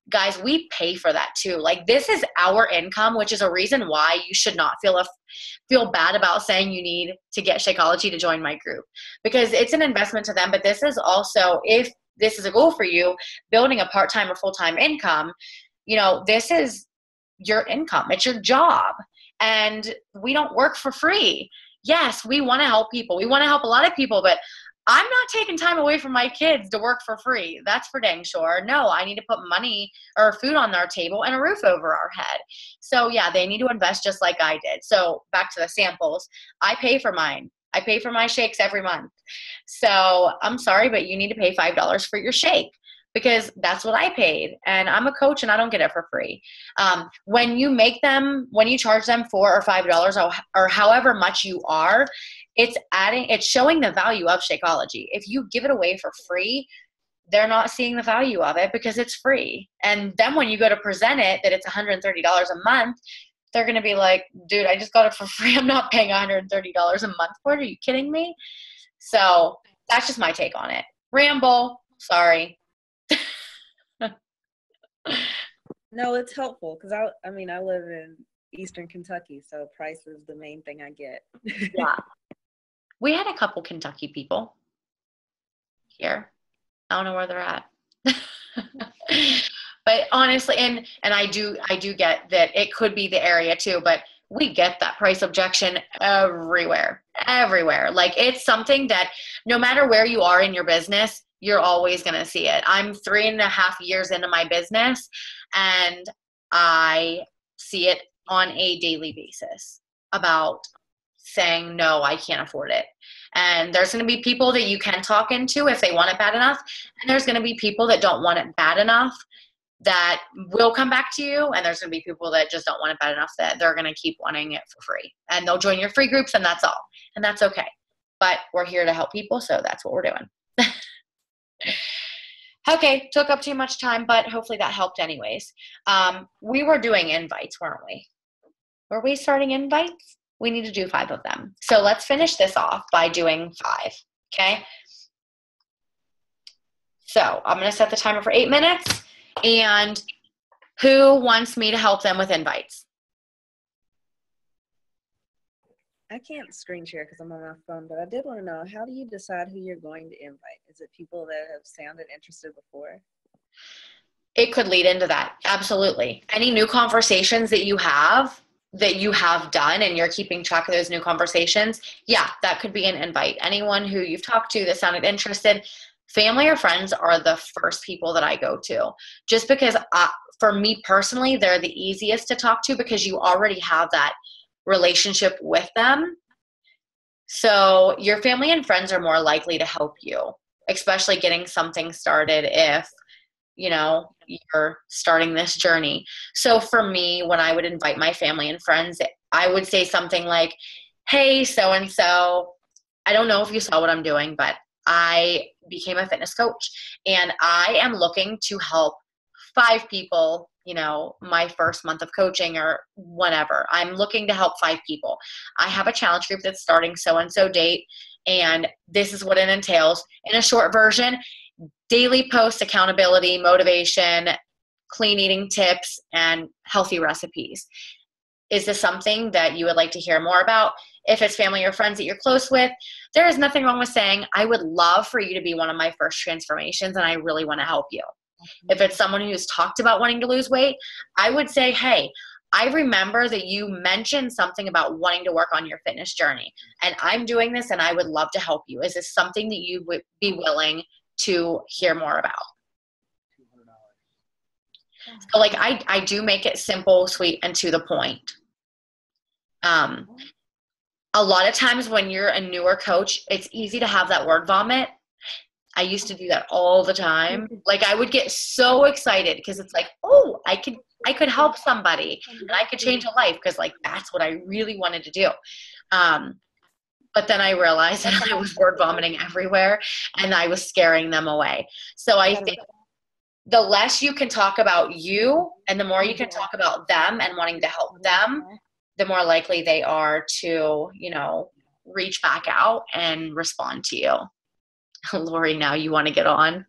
guys, we pay for that too. Like this is our income, which is a reason why you should not feel bad about saying you need to get Shakeology to join my group, because it's an investment to them. But this is also, if this is a goal for you, building a part-time or full-time income, this is your income. It's your job. And we don't work for free. Yes, we want to help people. We want to help a lot of people, but I'm not taking time away from my kids to work for free. That's for dang sure. No, I need to put money or food on their table and a roof over our head. So yeah, they need to invest just like I did. So back to the samples. I pay for mine. I pay for my shakes every month. So I'm sorry, but you need to pay $5 for your shake because that's what I paid. And I'm a coach and I don't get it for free. When you charge them $4 or $5 or however much you are, it's showing the value of Shakeology. If you give it away for free, they're not seeing the value of it because it's free. And then when you go to present it, that it's $130 a month, they're going to be like, dude, I just got it for free. I'm not paying $130 a month for it. Are you kidding me? So that's just my take on it. Ramble. Sorry. No, it's helpful because I live in Eastern Kentucky, so price is the main thing I get. Yeah. We had a couple Kentucky people here. I don't know where they're at. But honestly, and I do get that it could be the area too, but we get that price objection everywhere. Like it's something that no matter where you are in your business, you're always going to see it. I'm 3.5 years into my business and I see it on a daily basis about saying, no, I can't afford it. And there's going to be people that you can talk into if they want it bad enough. And there's going to be people that don't want it bad enough that will come back to you. And there's going to be people that just don't want it bad enough that they're going to keep wanting it for free. And they'll join your free groups and that's all. And that's okay. But we're here to help people. So that's what we're doing. Okay, took up too much time, but hopefully that helped anyways. We were doing invites, weren't we? Were we starting invites? We need to do 5 of them. So let's finish this off by doing 5, okay? So I'm going to set the timer for 8 minutes. And who wants me to help them with invites? I can't screen share because I'm on my phone, but I did want to know, how do you decide who you're going to invite? Is it people that have sounded interested before? It could lead into that. Absolutely. Any new conversations that you have done and you're keeping track of those new conversations, yeah, that could be an invite. Anyone who you've talked to that sounded interested, family or friends are the first people that I go to. Just because for me personally, they're the easiest to talk to because you already have that relationship with them. So your family and friends are more likely to help you, especially getting something started if, you're starting this journey. So for me, when I would invite my family and friends, I would say something like, hey, so-and-so, I don't know if you saw what I'm doing, but I became a fitness coach and I am looking to help 5 people, my first month of coaching or whatever. I'm looking to help 5 people. I have a challenge group that's starting so-and-so date, and this is what it entails. In a short version, daily post accountability, motivation, clean eating tips, and healthy recipes. Is this something that you would like to hear more about? If it's family or friends that you're close with, there is nothing wrong with saying, I would love for you to be one of my first transformations and I really want to help you. If it's someone who's talked about wanting to lose weight, I would say, hey, I remember that you mentioned something about wanting to work on your fitness journey, and I'm doing this and I would love to help you. Is this something that you would be willing to hear more about? So I do make it simple, sweet, and to the point. A lot of times when you're a newer coach, it's easy to have that word vomit. I used to do that all the time. I would get so excited because it's like, oh, I could help somebody and I could change a life because that's what I really wanted to do. But then I realized that I was word vomiting everywhere and I was scaring them away. So I think the less you can talk about you and the more you can talk about them and wanting to help them, the more likely they are to, reach back out and respond to you. Lori, now you want to get on?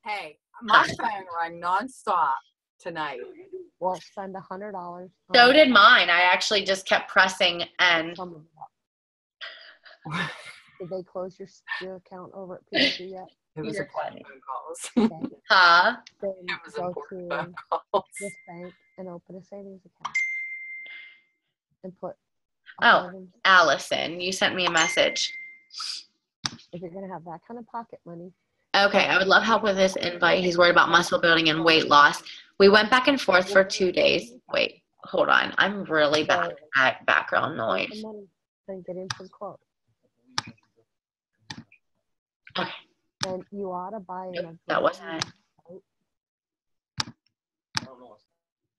Hey, my phone rang nonstop tonight. Well, send $100. So did mine. I actually just kept pressing end. Did they close your account over at PNC yet? It was You're important phone calls. Okay. Huh? Then It was go important to phone calls. this bank and open a savings account and put a Oh, thousand. Allison, you sent me a message. If you're gonna have that kind of pocket money, Okay, I would love help with this invite. He's worried about muscle building and weight loss. We went back and forth for 2 days. Wait, hold on. I'm really bad at background take noise. the money, then get into the quote. Okay. Then you ought to buy in a That wasn't it. right?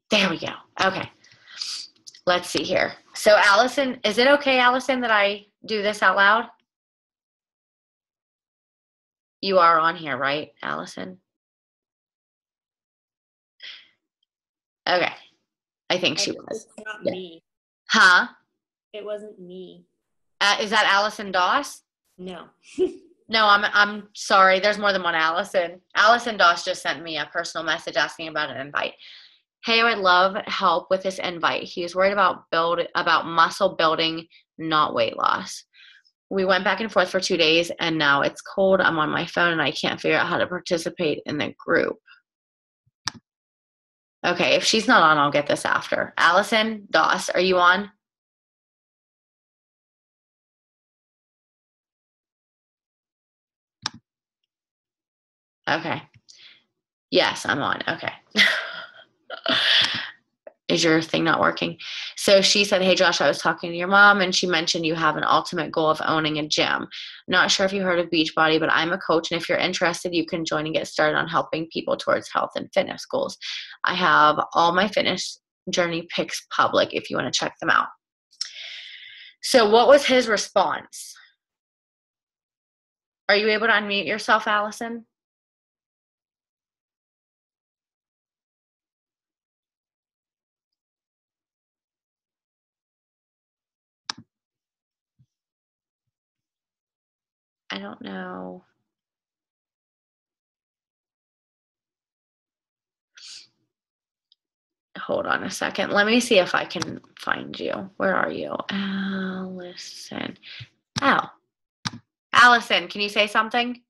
There we go. Okay. Let's see here. So Allison, is it okay, Allison, that I do this out loud? You are on here, right, Allison? Okay. I think she was. It's not me. Huh? It wasn't me. Is that Allison Doss? No. No, I'm sorry. There's more than one Allison. Allison Doss just sent me a personal message asking about an invite. Hey, I would love help with this invite. He was worried about muscle building, not weight loss. We went back and forth for 2 days, and now it's cold. I'm on my phone, and I can't figure out how to participate in the group. Okay, if she's not on, I'll get this after. Allison Doss, are you on? Okay. Yes, I'm on. Okay. Is your thing not working? So she said, hey, Josh, I was talking to your mom, and she mentioned you have an ultimate goal of owning a gym. Not sure if you heard of Beachbody, but I'm a coach, and if you're interested, you can join and get started on helping people towards health and fitness goals. I have all my fitness journey pics public if you want to check them out. So what was his response? Are you able to unmute yourself, Allison? I don't know. Hold on a second. Let me see if I can find you. Where are you? Allison. Oh. Allison, can you say something?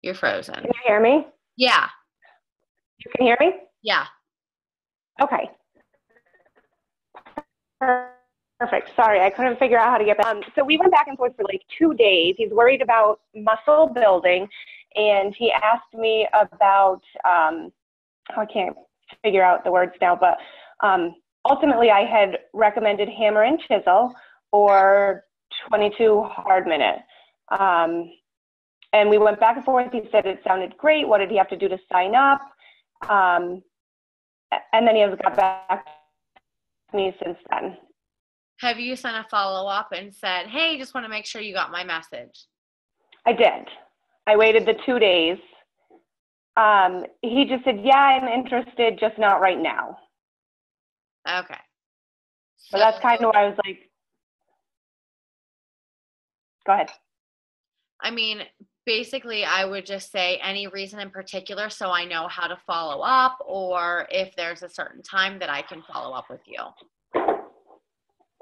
You're frozen. Can you hear me? Yeah. You can hear me? Yeah. Okay. Perfect. Sorry, I couldn't figure out how to get back. So we went back and forth for like 2 days. He's worried about muscle building, and he asked me about, I can't figure out the words now, but ultimately I had recommended hammer and chisel or 22 hard minute. And we went back and forth. He said it sounded great. What did he have to do to sign up? And then he has got back to me since then. Have you sent a follow-up and said, hey, just want to make sure you got my message? I did. I waited the 2 days. He just said, yeah, I'm interested, just not right now. Okay. So that's kind of why I was like, go ahead. I mean, basically, I would just say any reason in particular so I know how to follow up, or if there's a certain time that I can follow up with you.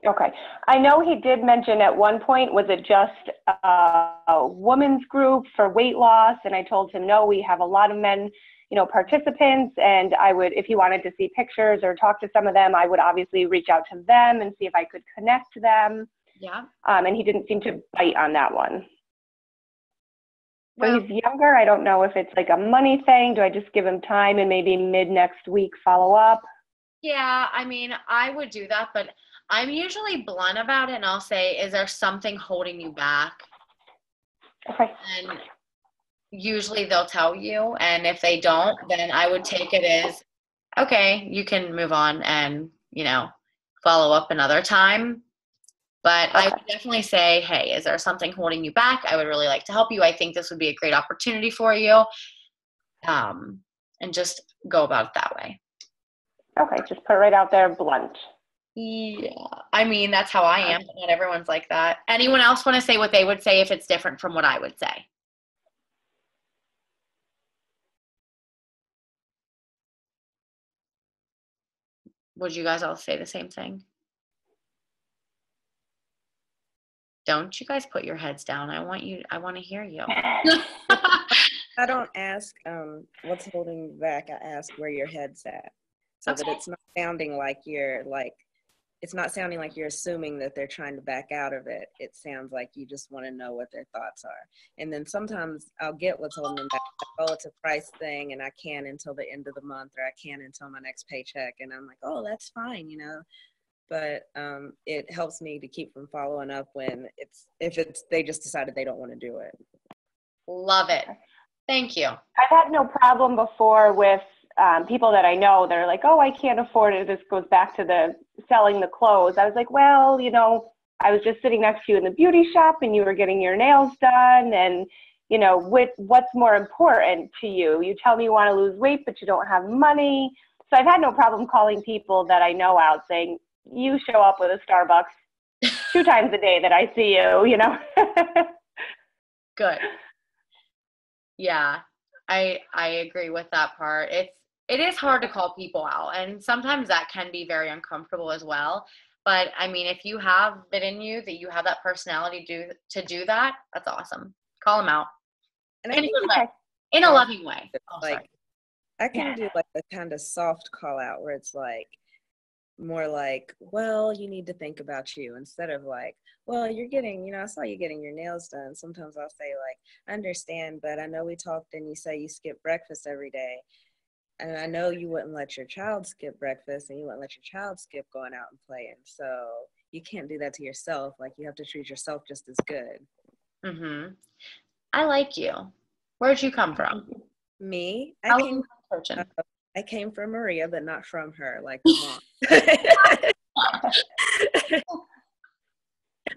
Okay. I know he did mention at one point, was it just a women's group for weight loss? And I told him, no, we have a lot of men, participants. And I would, if he wanted to see pictures or talk to some of them, I would obviously reach out to them and see if I could connect them. Yeah. And he didn't seem to bite on that one. Well, so he's younger. I don't know if it's like a money thing. Do I just give him time and maybe mid next week follow up? yeah, I mean, I would do that, but I'm usually blunt about it, and I'll say, is there something holding you back? Okay. And usually they'll tell you, and if they don't, then I would take it as, okay, you can move on and, follow up another time. But Okay. I would definitely say, hey, is there something holding you back? I would really like to help you. I think this would be a great opportunity for you. And just go about it that way. Okay, just put it right out there, blunt. Yeah, I mean, that's how I am, but not everyone's like that. Anyone else want to say what they would say if it's different from what I would say? Would you guys all say the same thing? Don't you guys put your heads down. I want to hear you. I don't ask what's holding you back. I ask where your head's at, so that it's not sounding like you're assuming that they're trying to back out of it. It sounds like you just want to know what their thoughts are. And then sometimes I'll get what's holding them back. Like, oh, it's a price thing and I can't until the end of the month, or I can't until my next paycheck. And I'm like, oh, that's fine, you know. But it helps me to keep from following up when they just decided they don't want to do it. Love it. Thank you. I've had no problem before with people that I know that are like, oh, I can't afford it. This goes back to the selling the clothes. I was like, well, you know, I was just sitting next to you in the beauty shop and you were getting your nails done. And, you know, what's more important to you? You tell me you want to lose weight, but you don't have money. So I've had no problem calling people that I know out saying, you show up with a Starbucks 2 times a day that I see you, you know. Good. Yeah, I agree with that part. It is hard to call people out, and sometimes that can be very uncomfortable as well. But I mean, if you have it in you that you have that personality to do that, that's awesome. Call them out. And in a loving way. Oh, like, sorry. I can do like a kind of soft call out where it's like more like, well, you need to think about you, instead of like, well, you're getting, you know, I saw you getting your nails done. Sometimes I'll say like, I understand, but I know we talked and you say you skip breakfast every day. And I know you wouldn't let your child skip breakfast and you wouldn't let your child skip going out and playing. So you can't do that to yourself. Like, you have to treat yourself just as good. Mm-hmm. I like you. Where'd you come from? Me? I came from Maria, but not from her, like mom.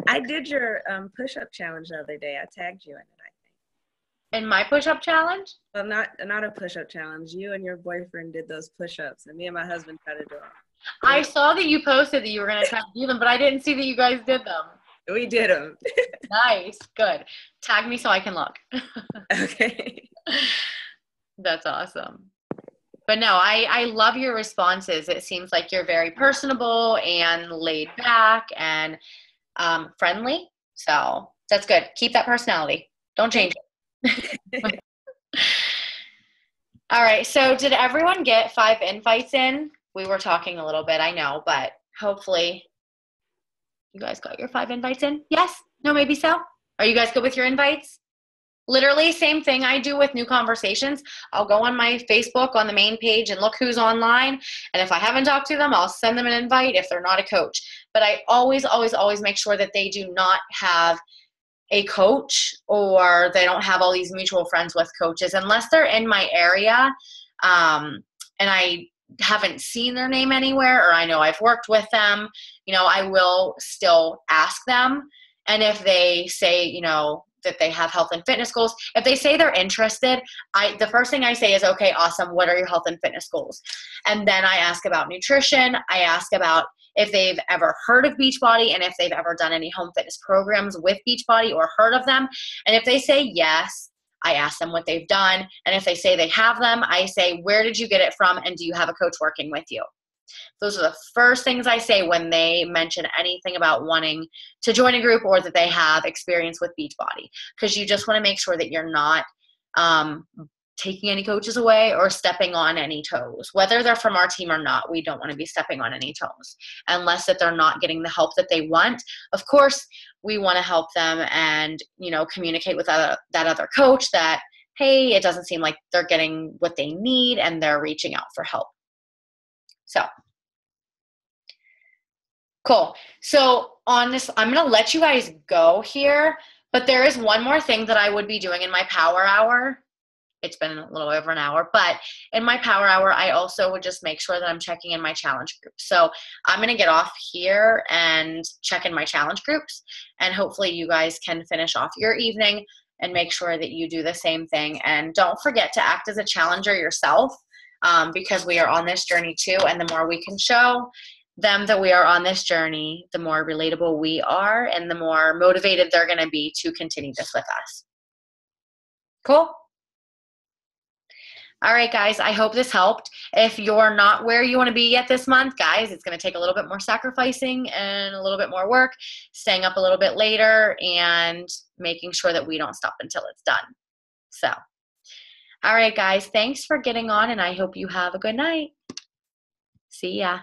I did your push-up challenge the other day. I tagged you in it, I think. In my push-up challenge? Well, not a push-up challenge. You and your boyfriend did those push-ups, and me and my husband tried to do them. I saw that you posted that you were going to try to do them, but I didn't see that you guys did them. We did them. Nice. Good. Tag me so I can look. Okay. That's awesome. But no, I love your responses. It seems like you're very personable and laid back and friendly. So that's good. Keep that personality. Don't change it. All right. So did everyone get 5 invites in? We were talking a little bit, I know, but hopefully you guys got your 5 invites in. Yes? No, maybe so? Are you guys good with your invites? Literally same thing I do with new conversations. I'll go on my Facebook on the main page and look who's online. And if I haven't talked to them, I'll send them an invite if they're not a coach. But I always, always, always make sure that they do not have a coach or they don't have all these mutual friends with coaches unless they're in my area and I haven't seen their name anywhere or I know I've worked with them. You know, I will still ask them. And if they say, you know, that they have health and fitness goals. If they say they're interested, the first thing I say is, okay, awesome. What are your health and fitness goals? And then I ask about nutrition. I ask about if they've ever heard of Beachbody and if they've ever done any home fitness programs with Beachbody or heard of them. And if they say yes, I ask them what they've done. And if they say they have them, I say, where did you get it from? And do you have a coach working with you? Those are the first things I say when they mention anything about wanting to join a group or that they have experience with Beachbody, because you just want to make sure that you're not taking any coaches away or stepping on any toes. Whether they're from our team or not, we don't want to be stepping on any toes unless that they're not getting the help that they want. Of course, we want to help them and, you know, communicate with that other coach that, hey, it doesn't seem like they're getting what they need and they're reaching out for help. So, cool. So on this, I'm going to let you guys go here, but there is one more thing that I would be doing in my power hour. It's been a little over an hour, but in my power hour, I also would just make sure that I'm checking in my challenge group. So I'm going to get off here and check in my challenge groups, and hopefully you guys can finish off your evening and make sure that you do the same thing. And don't forget to act as a challenger yourself. Because we are on this journey too, and the more we can show them that we are on this journey, the more relatable we are and the more motivated they're going to be to continue this with us. Cool? All right, guys, I hope this helped. If you're not where you want to be yet this month, guys, it's going to take a little bit more sacrificing and a little bit more work, staying up a little bit later, and making sure that we don't stop until it's done. So, all right, guys, thanks for getting on, and I hope you have a good night. See ya.